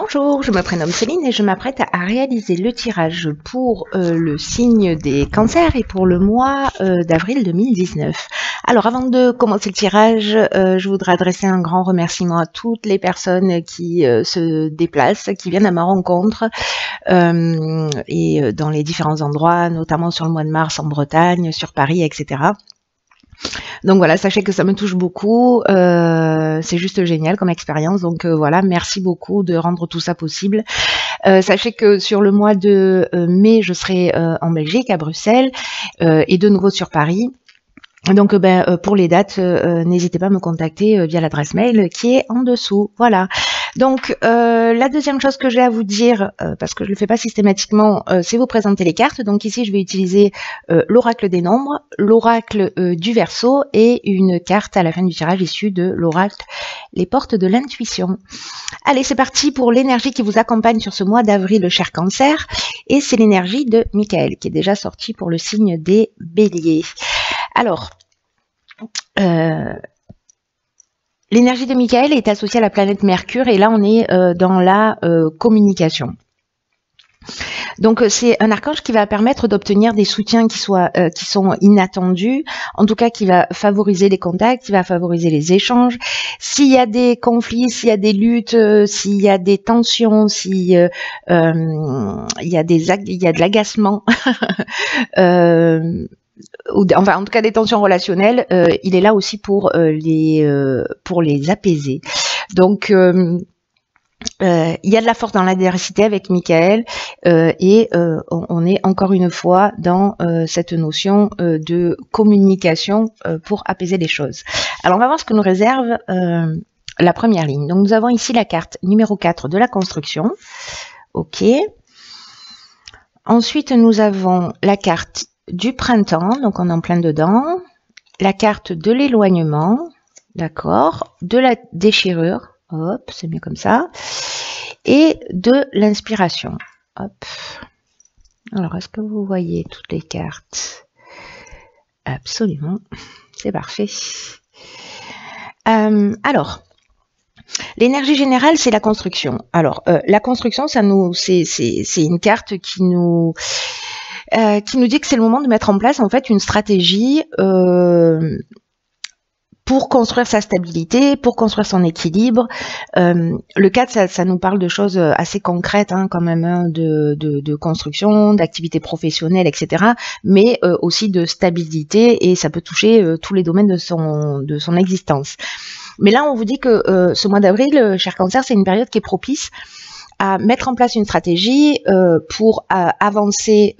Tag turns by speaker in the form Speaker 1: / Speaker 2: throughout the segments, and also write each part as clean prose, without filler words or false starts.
Speaker 1: Bonjour, je me prénomme Céline et je m'apprête à réaliser le tirage pour le signe des cancers et pour le mois d'avril 2019. Alors avant de commencer le tirage, je voudrais adresser un grand remerciement à toutes les personnes qui se déplacent, qui viennent à ma rencontre et dans les différents endroits, notamment sur le mois de mars en Bretagne, sur Paris, etc. Donc voilà, sachez que ça me touche beaucoup, c'est juste génial comme expérience, donc voilà, merci beaucoup de rendre tout ça possible. Sachez que sur le mois de mai, je serai en Belgique, à Bruxelles, et de nouveau sur Paris. Donc pour les dates, n'hésitez pas à me contacter via l'adresse mail qui est en dessous. Voilà. Donc la deuxième chose que j'ai à vous dire, parce que je ne le fais pas systématiquement, c'est vous présenter les cartes. Donc ici je vais utiliser l'oracle des nombres, l'oracle du Verseau et une carte à la fin du tirage issue de l'oracle les portes de l'intuition. Allez, c'est parti pour l'énergie qui vous accompagne sur ce mois d'avril, cher Cancer. Et c'est l'énergie de Michael qui est déjà sortie pour le signe des Béliers. Alors, l'énergie de Michael est associée à la planète Mercure et là on est dans la communication. Donc c'est un archange qui va permettre d'obtenir des soutiens qui sont inattendus, en tout cas qui va favoriser les contacts, qui va favoriser les échanges. S'il y a des conflits, s'il y a des luttes, s'il y a des tensions, s'il y a de l'agacement, enfin en tout cas des tensions relationnelles, il est là aussi pour les apaiser. Donc il y a de la force dans l'adversité avec Michael et on est encore une fois dans cette notion de communication pour apaiser les choses. Alors on va voir ce que nous réserve la première ligne. Donc nous avons ici la carte numéro 4 de la construction. Ok. Ensuite nous avons la carte du printemps, donc on est en plein dedans, la carte de l'éloignement, d'accord, de la déchirure, hop, c'est mieux comme ça, et de l'inspiration, hop. Alors, est-ce que vous voyez toutes les cartes? Absolument, c'est parfait. Alors, l'énergie générale, c'est la construction. Alors, la construction, c'est une carte qui nous dit que c'est le moment de mettre en place en fait une stratégie pour construire sa stabilité, pour construire son équilibre. Le 4, ça nous parle de choses assez concrètes hein, quand même, hein, de construction, d'activité professionnelle, etc. Mais aussi de stabilité et ça peut toucher tous les domaines de son existence. Mais là, on vous dit que ce mois d'avril, cher Cancer, c'est une période qui est propice à mettre en place une stratégie pour avancer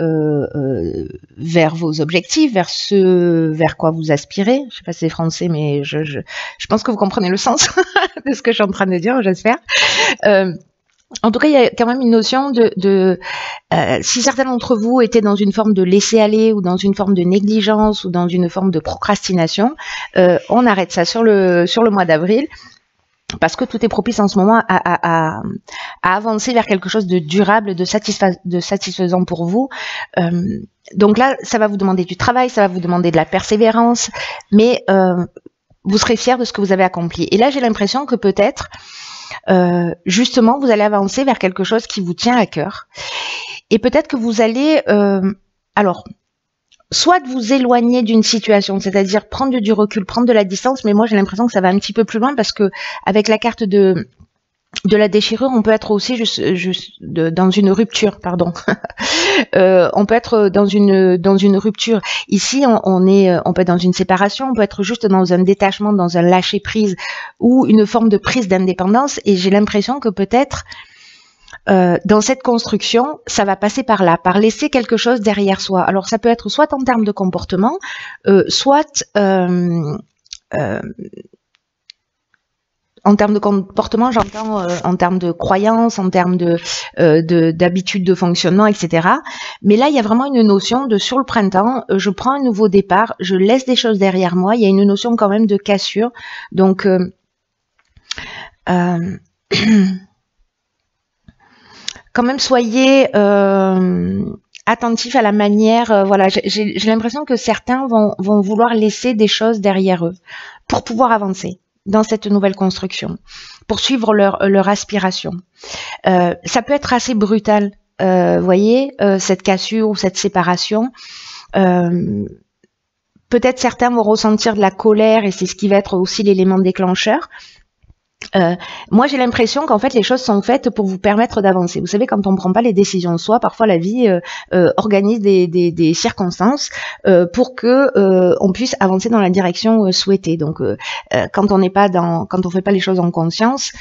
Speaker 1: vers vos objectifs, vers quoi vous aspirez. Je sais pas si c'est français, mais je pense que vous comprenez le sens de ce que je suis en train de dire, j'espère. En tout cas, il y a quand même une notion si certains d'entre vous étaient dans une forme de laisser-aller ou dans une forme de négligence ou dans une forme de procrastination, on arrête ça sur le mois d'avril. Parce que tout est propice en ce moment à avancer vers quelque chose de durable, de satisfaisant pour vous. Donc là, ça va vous demander du travail, ça va vous demander de la persévérance, mais vous serez fiers de ce que vous avez accompli. Et là, j'ai l'impression que peut-être, justement, vous allez avancer vers quelque chose qui vous tient à cœur. Et peut-être que vous allez... alors, soit de vous éloigner d'une situation, c'est-à-dire prendre du recul, prendre de la distance, mais moi j'ai l'impression que ça va un petit peu plus loin parce que avec la carte de la déchirure, on peut être aussi dans une rupture, pardon. On peut être dans une rupture. Ici, on peut être dans une séparation, on peut être juste dans un détachement, dans un lâcher prise ou une forme de prise d'indépendance. Et j'ai l'impression que peut-être dans cette construction, ça va passer par là, par laisser quelque chose derrière soi. Alors ça peut être soit en termes de comportement, soit en termes de comportement, j'entends en termes de croyances, en termes d'habitudes de fonctionnement, etc. Mais là, il y a vraiment une notion de sur le printemps, je prends un nouveau départ, je laisse des choses derrière moi. Il y a une notion quand même de cassure. Donc quand même soyez attentifs à la manière, voilà, j'ai l'impression que certains vont vouloir laisser des choses derrière eux pour pouvoir avancer. dans cette nouvelle construction, poursuivre leur aspiration. Ça peut être assez brutal, voyez, cette cassure ou cette séparation. Peut-être certains vont ressentir de la colère et c'est ce qui va être aussi l'élément déclencheur. Moi, j'ai l'impression qu'en fait, les choses sont faites pour vous permettre d'avancer. Vous savez, quand on ne prend pas les décisions de soi, parfois la vie organise des circonstances pour que on puisse avancer dans la direction souhaitée. Donc, quand on fait pas les choses en conscience,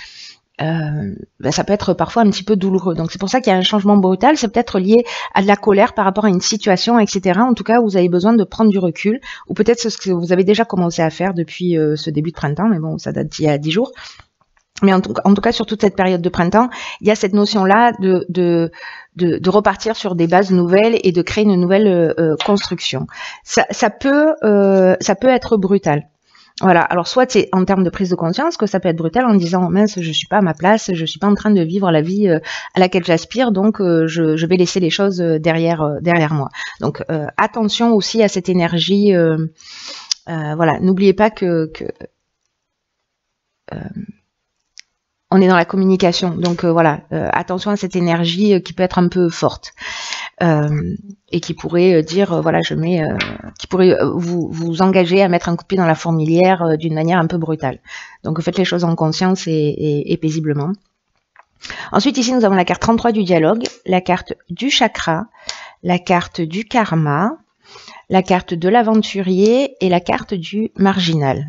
Speaker 1: ça peut être parfois un petit peu douloureux. Donc c'est pour ça qu'il y a un changement brutal. C'est peut-être lié à de la colère par rapport à une situation, etc. En tout cas, vous avez besoin de prendre du recul, ou peut-être ce que vous avez déjà commencé à faire depuis ce début de printemps, mais bon, ça date d'il y a 10 jours. Mais en tout cas, sur toute cette période de printemps, il y a cette notion-là de repartir sur des bases nouvelles et de créer une nouvelle construction. Ça peut être brutal. Voilà. Alors, soit c'est en termes de prise de conscience que ça peut être brutal en disant mince, je suis pas à ma place, je suis pas en train de vivre la vie à laquelle j'aspire, donc je vais laisser les choses derrière moi. Donc, attention aussi à cette énergie. Voilà. N'oubliez pas que on est dans la communication, donc voilà, attention à cette énergie qui peut être un peu forte et qui pourrait dire, voilà, qui pourrait vous engager à mettre un coup de pied dans la fourmilière d'une manière un peu brutale. Donc faites les choses en conscience et paisiblement. Ensuite, ici, nous avons la carte 33 du dialogue, la carte du chakra, la carte du karma, la carte de l'aventurier et la carte du marginal.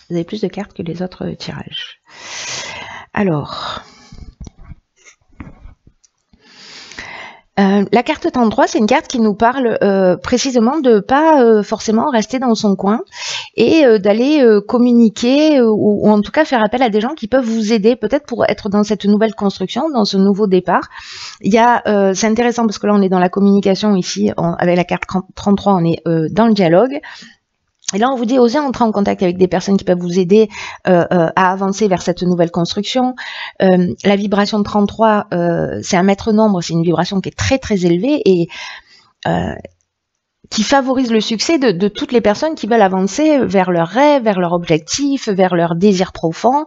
Speaker 1: Vous avez plus de cartes que les autres tirages. Alors, la carte 33, c'est une carte qui nous parle précisément de pas forcément rester dans son coin et d'aller communiquer ou en tout cas faire appel à des gens qui peuvent vous aider peut-être pour être dans cette nouvelle construction, dans ce nouveau départ. Il y a, c'est intéressant parce que là on est dans la communication ici, avec la carte 33 on est dans le dialogue. Et là, on vous dit, osez entrer en contact avec des personnes qui peuvent vous aider à avancer vers cette nouvelle construction. La vibration de 33, c'est un maître nombre, c'est une vibration qui est très très élevée et qui favorise le succès de toutes les personnes qui veulent avancer vers leurs rêves, vers leurs objectifs, vers leurs désirs profonds.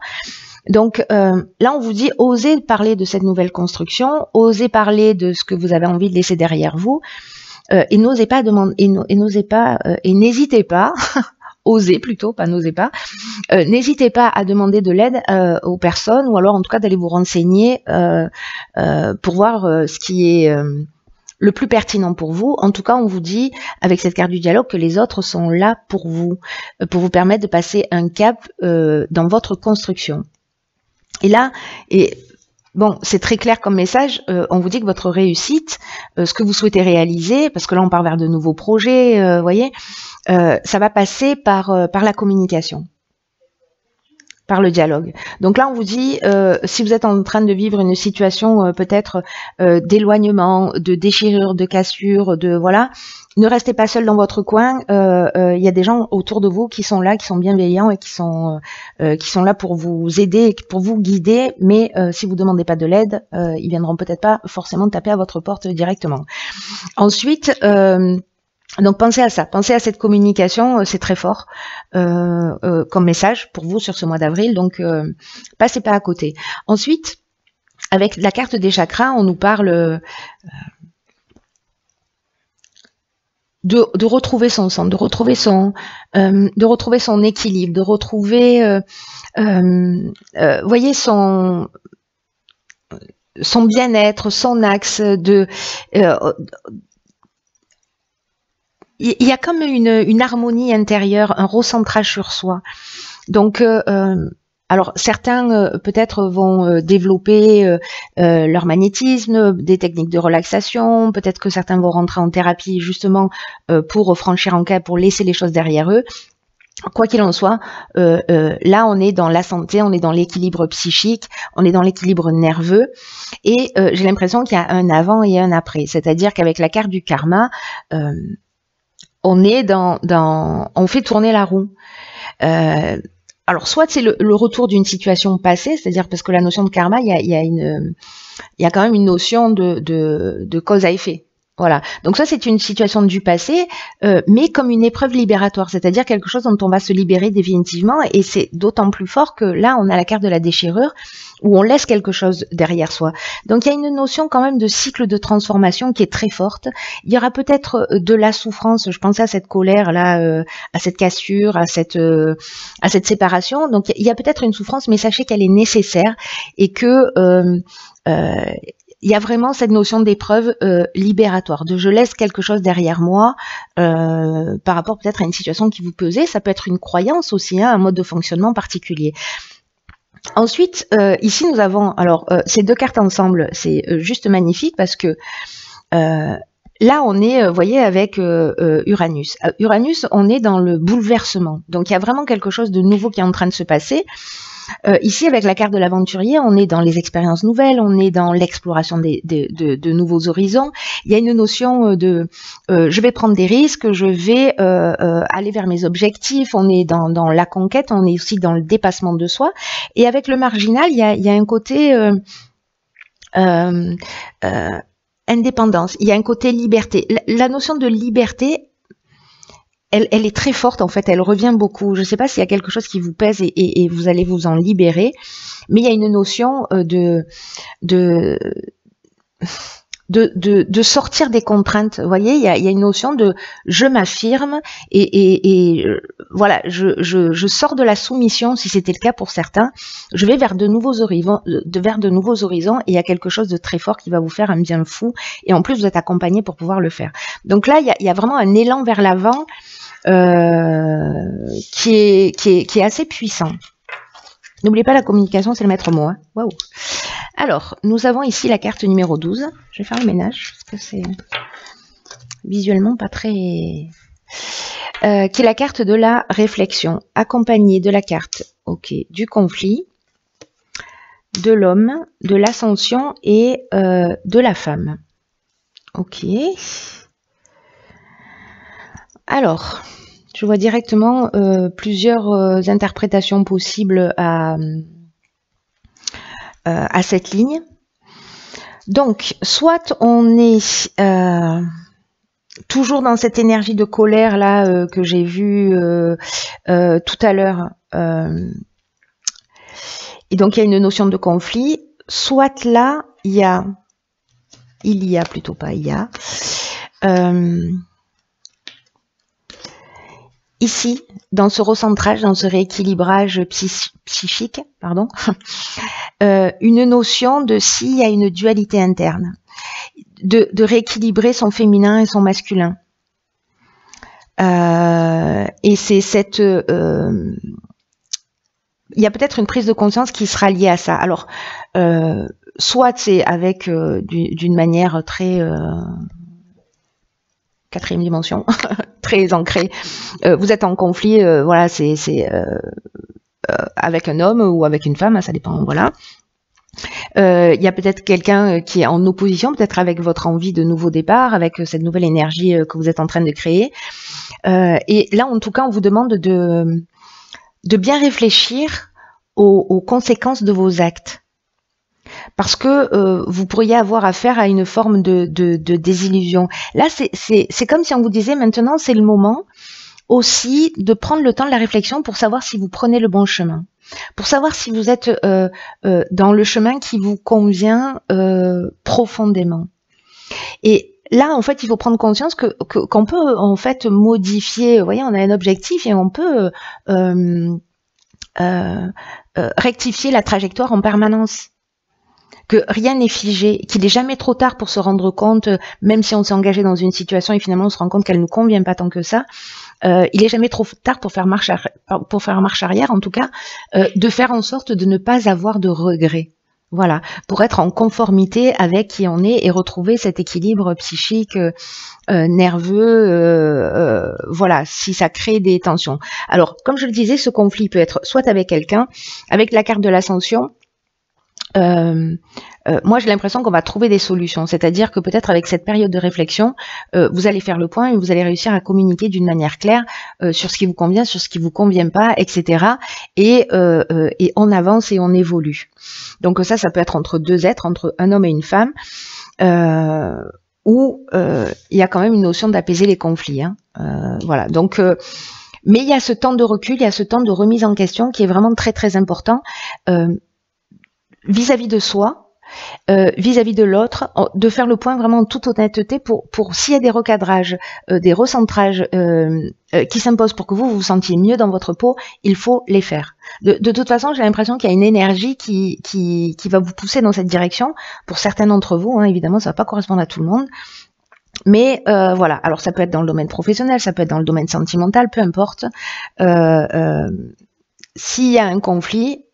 Speaker 1: Donc là, on vous dit, osez parler de cette nouvelle construction, osez parler de ce que vous avez envie de laisser derrière vous. Et n'osez pas demander, et n'hésitez pas, osez plutôt, pas n'osez pas, n'hésitez pas à demander de l'aide aux personnes ou alors en tout cas d'aller vous renseigner pour voir ce qui est le plus pertinent pour vous. En tout cas, on vous dit avec cette carte du dialogue que les autres sont là pour vous permettre de passer un cap dans votre construction. Et là, bon, c'est très clair comme message, on vous dit que votre réussite, ce que vous souhaitez réaliser, parce que là on part vers de nouveaux projets, voyez, ça va passer par la communication, par le dialogue. Donc là on vous dit, si vous êtes en train de vivre une situation peut-être d'éloignement, de déchirure, de cassure, de voilà, ne restez pas seul dans votre coin. Il y a des gens autour de vous qui sont là, qui sont bienveillants et qui sont là pour vous aider, pour vous guider. Mais si vous demandez pas de l'aide, ils viendront peut-être pas forcément taper à votre porte directement. Ensuite, donc pensez à ça, pensez à cette communication, c'est très fort comme message pour vous sur ce mois d'avril. Donc passez pas à côté. Ensuite, avec la carte des chakras, on nous parle de retrouver son centre, de retrouver son équilibre, de retrouver, voyez, son bien-être, son axe. Il y a comme une harmonie intérieure, un recentrage sur soi. Donc alors certains peut-être vont développer leur magnétisme, des techniques de relaxation, peut-être que certains vont rentrer en thérapie justement pour franchir un cap, pour laisser les choses derrière eux. Quoi qu'il en soit, là on est dans la santé, on est dans l'équilibre psychique, on est dans l'équilibre nerveux et j'ai l'impression qu'il y a un avant et un après. C'est-à-dire qu'avec la carte du karma, on est on fait tourner la roue. Alors, soit c'est le retour d'une situation passée, c'est-à-dire parce que la notion de karma, il y a quand même une notion de cause à effet. Voilà. Donc ça, c'est une situation du passé, mais comme une épreuve libératoire, c'est-à-dire quelque chose dont on va se libérer définitivement. Et c'est d'autant plus fort que là, on a la carte de la déchirure, où on laisse quelque chose derrière soi. Donc il y a une notion quand même de cycle de transformation qui est très forte. Il y aura peut-être de la souffrance. Je pensais à cette colère là, à cette cassure, à cette séparation. Donc il y a peut-être une souffrance, mais sachez qu'elle est nécessaire et que il y a vraiment cette notion d'épreuve libératoire, de je laisse quelque chose derrière moi par rapport peut-être à une situation qui vous pesait. Ça peut être une croyance aussi, hein, un mode de fonctionnement particulier. Ensuite, ici nous avons, alors ces deux cartes ensemble, c'est juste magnifique parce que là on est, vous voyez, avec Uranus. Uranus, on est dans le bouleversement. Donc il y a vraiment quelque chose de nouveau qui est en train de se passer. Ici, avec la carte de l'aventurier, on est dans les expériences nouvelles, on est dans l'exploration de nouveaux horizons. Il y a une notion de je vais prendre des risques, je vais aller vers mes objectifs, on est dans la conquête, on est aussi dans le dépassement de soi. Et avec le marginal, il y a un côté indépendance, il y a un côté liberté. La notion de liberté, elle est très forte en fait, elle revient beaucoup. Je ne sais pas s'il y a quelque chose qui vous pèse et vous allez vous en libérer, mais il y a une notion de sortir des contraintes. Vous voyez, il y a une notion de je m'affirme et voilà, je sors de la soumission si c'était le cas pour certains. Je vais vers de nouveaux horizons, et il y a quelque chose de très fort qui va vous faire un bien fou. Et en plus, vous êtes accompagné pour pouvoir le faire. Donc là, il y a vraiment un élan vers l'avant. Qui est assez puissant. N'oubliez pas, la communication, c'est le maître mot. Hein. Waouh. Alors, nous avons ici la carte numéro 12. Je vais faire le ménage, parce que c'est visuellement pas très... qui est la carte de la réflexion, accompagnée de la carte du conflit, de l'homme, de l'ascension et de la femme. Ok. Alors, je vois directement plusieurs interprétations possibles à cette ligne. Donc, soit on est toujours dans cette énergie de colère là que j'ai vue tout à l'heure, et donc il y a une notion de conflit. Soit là, ici, dans ce recentrage, dans ce rééquilibrage psychique, pardon, une notion de s'il y a une dualité interne, de rééquilibrer son féminin et son masculin. Et c'est cette... il y a peut-être une prise de conscience qui sera liée à ça. Alors, soit c'est avec d'une manière très... quatrième dimension, très ancrée. Vous êtes en conflit, voilà, c'est avec un homme ou avec une femme, ça dépend, voilà. Il y a peut-être quelqu'un qui est en opposition, peut-être avec votre envie de nouveau départ, avec cette nouvelle énergie que vous êtes en train de créer. Et là, en tout cas, on vous demande de bien réfléchir aux conséquences de vos actes. Parce que vous pourriez avoir affaire à une forme de désillusion. Là, c'est comme si on vous disait maintenant, c'est le moment aussi de prendre le temps de la réflexion pour savoir si vous prenez le bon chemin, pour savoir si vous êtes dans le chemin qui vous convient profondément. Et là, en fait, il faut prendre conscience qu'on peut en fait modifier. Vous voyez, on a un objectif et on peut rectifier la trajectoire en permanence. Que rien n'est figé, qu'il n'est jamais trop tard pour se rendre compte, même si on s'est engagé dans une situation et finalement on se rend compte qu'elle ne nous convient pas tant que ça, il n'est jamais trop tard pour faire marche arrière, en tout cas, de faire en sorte de ne pas avoir de regrets. Voilà, pour être en conformité avec qui on est et retrouver cet équilibre psychique, nerveux, voilà, si ça crée des tensions. Alors, comme je le disais, ce conflit peut être soit avec quelqu'un, avec la carte de l'ascension. Moi j'ai l'impression qu'on va trouver des solutions, c'est-à-dire que peut-être avec cette période de réflexion, vous allez faire le point et vous allez réussir à communiquer d'une manière claire sur ce qui vous convient, sur ce qui vous convient pas, etc. Et on avance et on évolue. Donc ça peut être entre deux êtres, entre un homme et une femme. où il y a quand même une notion d'apaiser les conflits. Hein. Voilà. Donc, mais il y a ce temps de recul, il y a ce temps de remise en question qui est vraiment très très important vis-à-vis de soi, vis-à-vis de l'autre, de faire le point vraiment en toute honnêteté pour s'il y a des recadrages, des recentrages qui s'imposent pour que vous vous sentiez mieux dans votre peau, il faut les faire. De toute façon, j'ai l'impression qu'il y a une énergie qui va vous pousser dans cette direction. Pour certains d'entre vous, hein, évidemment, ça va pas correspondre à tout le monde. Mais voilà, alors ça peut être dans le domaine professionnel, ça peut être dans le domaine sentimental, peu importe. S'il y a un conflit,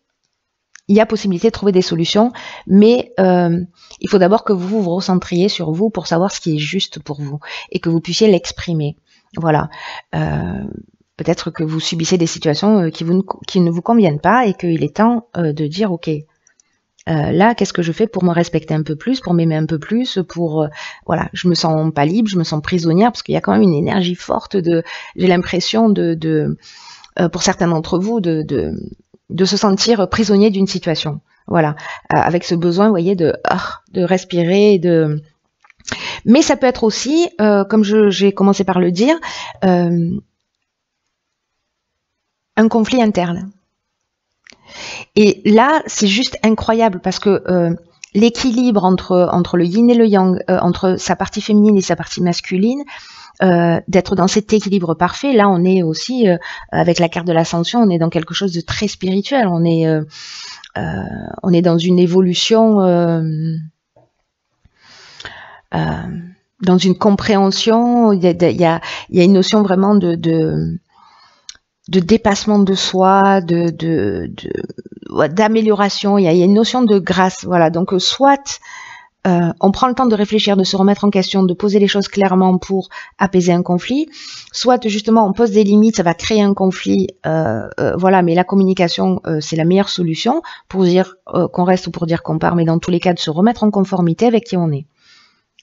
Speaker 1: il y a possibilité de trouver des solutions, mais il faut d'abord que vous vous recentriez sur vous pour savoir ce qui est juste pour vous et que vous puissiez l'exprimer. Voilà. Peut-être que vous subissez des situations qui ne vous conviennent pas et qu'il est temps de dire ok, là, qu'est-ce que je fais pour me respecter un peu plus, pour m'aimer un peu plus, pour voilà, je me sens pas libre, je me sens prisonnière parce qu'il y a quand même une énergie forte j'ai l'impression pour certains d'entre vous de se sentir prisonnier d'une situation. Voilà, avec ce besoin, vous voyez, de respirer, Mais ça peut être aussi, comme j'ai commencé par le dire, un conflit interne. Et là, c'est juste incroyable parce que l'équilibre entre le yin et le yang, entre sa partie féminine et sa partie masculine, d'être dans cet équilibre parfait. Là, on est aussi, avec la carte de l'ascension, on est dans quelque chose de très spirituel. On est dans une évolution, dans une compréhension. Il y a une notion vraiment de dépassement de soi, d'amélioration. Il y a une notion de grâce. Voilà. Donc, soit on prend le temps de réfléchir, de se remettre en question, de poser les choses clairement pour apaiser un conflit, soit justement on pose des limites, ça va créer un conflit, voilà, mais la communication c'est la meilleure solution pour dire qu'on reste ou pour dire qu'on part, mais dans tous les cas de se remettre en conformité avec qui on est.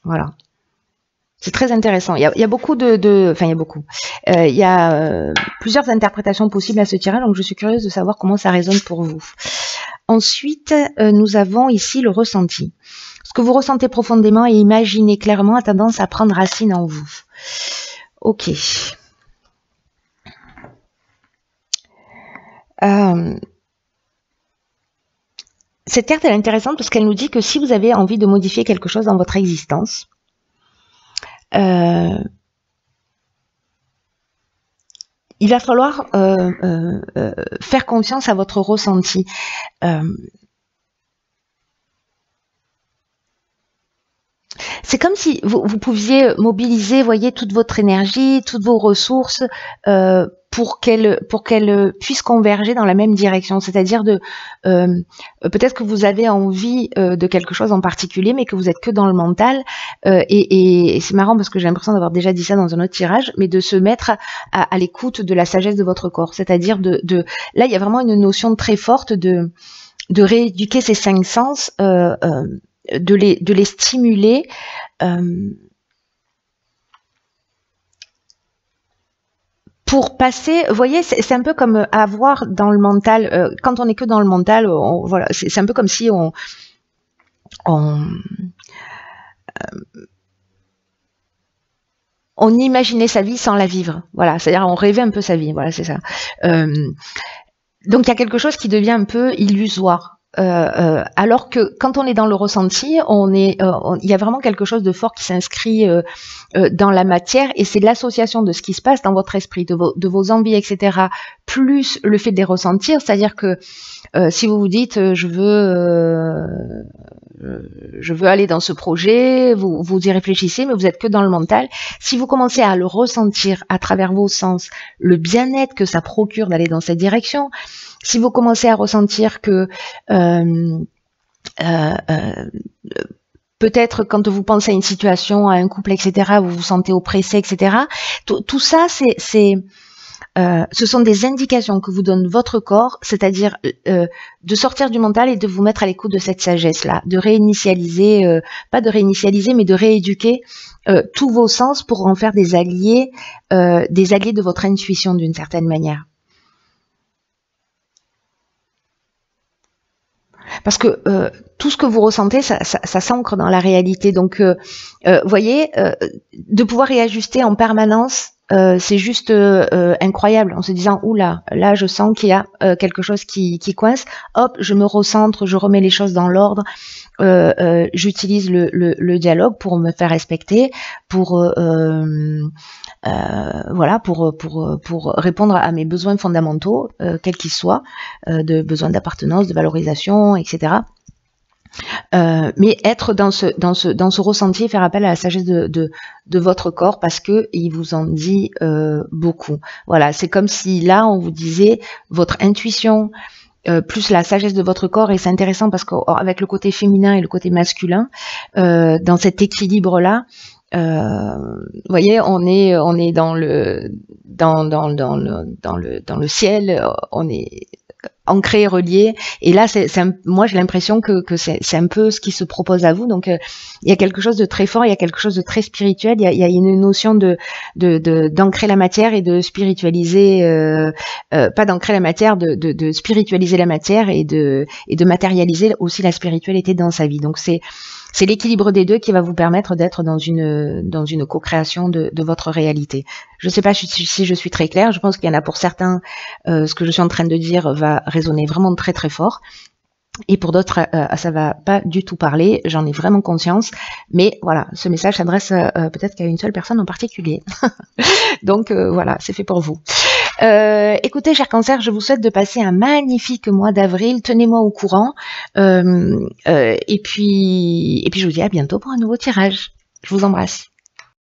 Speaker 1: Voilà. C'est très intéressant. Il y a beaucoup enfin il y a beaucoup. Il y a plusieurs interprétations possibles à ce tirage, donc je suis curieuse de savoir comment ça résonne pour vous. Ensuite, nous avons ici le ressenti. Ce que vous ressentez profondément et imaginez clairement a tendance à prendre racine en vous. Ok. Cette carte elle est intéressante parce qu'elle nous dit que si vous avez envie de modifier quelque chose dans votre existence, il va falloir faire confiance à votre ressenti. C'est comme si vous pouviez mobiliser, voyez, toute votre énergie, toutes vos ressources pour qu'elles puissent converger dans la même direction. C'est-à-dire peut-être que vous avez envie de quelque chose en particulier, mais que vous êtes que dans le mental. Et c'est marrant parce que j'ai l'impression d'avoir déjà dit ça dans un autre tirage, mais de se mettre à l'écoute de la sagesse de votre corps. C'est-à-dire là, il y a vraiment une notion très forte de rééduquer ces 5 sens. De les stimuler pour passer, vous voyez, c'est un peu comme avoir dans le mental, quand on est que dans le mental, voilà, c'est un peu comme si on imaginait sa vie sans la vivre, voilà, c'est-à-dire on rêvait un peu sa vie, voilà, c'est ça. Donc il y a quelque chose qui devient un peu illusoire. Alors que quand on est dans le ressenti, il y a vraiment quelque chose de fort qui s'inscrit dans la matière et c'est l'association de ce qui se passe dans votre esprit, de vos envies, etc. Plus le fait de les ressentir, c'est-à-dire que si vous vous dites je veux aller dans ce projet, vous y réfléchissez, mais vous êtes que dans le mental. Si vous commencez à le ressentir à travers vos sens, le bien-être que ça procure d'aller dans cette direction, si vous commencez à ressentir que peut-être quand vous pensez à une situation, à un couple, etc., vous vous sentez oppressé, etc., tout ça, ce sont des indications que vous donne votre corps, c'est-à-dire de sortir du mental et de vous mettre à l'écoute de cette sagesse-là, de réinitialiser, pas de réinitialiser, mais de rééduquer tous vos sens pour en faire des alliés de votre intuition d'une certaine manière. parce que tout ce que vous ressentez, ça s'ancre dans la réalité. Donc, voyez, de pouvoir réajuster en permanence, c'est juste incroyable, en se disant oula, là je sens qu'il y a quelque chose qui coince, hop, je me recentre, je remets les choses dans l'ordre, j'utilise le dialogue pour me faire respecter, pour voilà, pour répondre à mes besoins fondamentaux, quels qu'ils soient, de besoins d'appartenance, de valorisation, etc. Mais être dans ce ressenti, faire appel à la sagesse de votre corps, parce que il vous en dit beaucoup. Voilà, c'est comme si là on vous disait votre intuition plus la sagesse de votre corps, et c'est intéressant parce qu'avec le côté féminin et le côté masculin, dans cet équilibre là, vous voyez, on est dans le ciel, on est ancré, relié, et là moi j'ai l'impression que c'est un peu ce qui se propose à vous. Donc il y a quelque chose de très fort, il y a quelque chose de très spirituel, il y a une notion d'ancrer la matière et de spiritualiser, pas d'ancrer la matière, de spiritualiser la matière et de matérialiser aussi la spiritualité dans sa vie. Donc c'est l'équilibre des deux qui va vous permettre d'être dans une co-création de votre réalité. Je ne sais pas si je suis très claire, je pense qu'il y en a pour certains, ce que je suis en train de dire va résonner vraiment très très fort. Et pour d'autres, ça va pas du tout parler, j'en ai vraiment conscience. Mais voilà, ce message s'adresse peut-être qu'à une seule personne en particulier. Donc voilà, c'est fait pour vous. Écoutez, chers cancers, je vous souhaite de passer un magnifique mois d'avril. Tenez-moi au courant. Et puis je vous dis à bientôt pour un nouveau tirage. Je vous embrasse.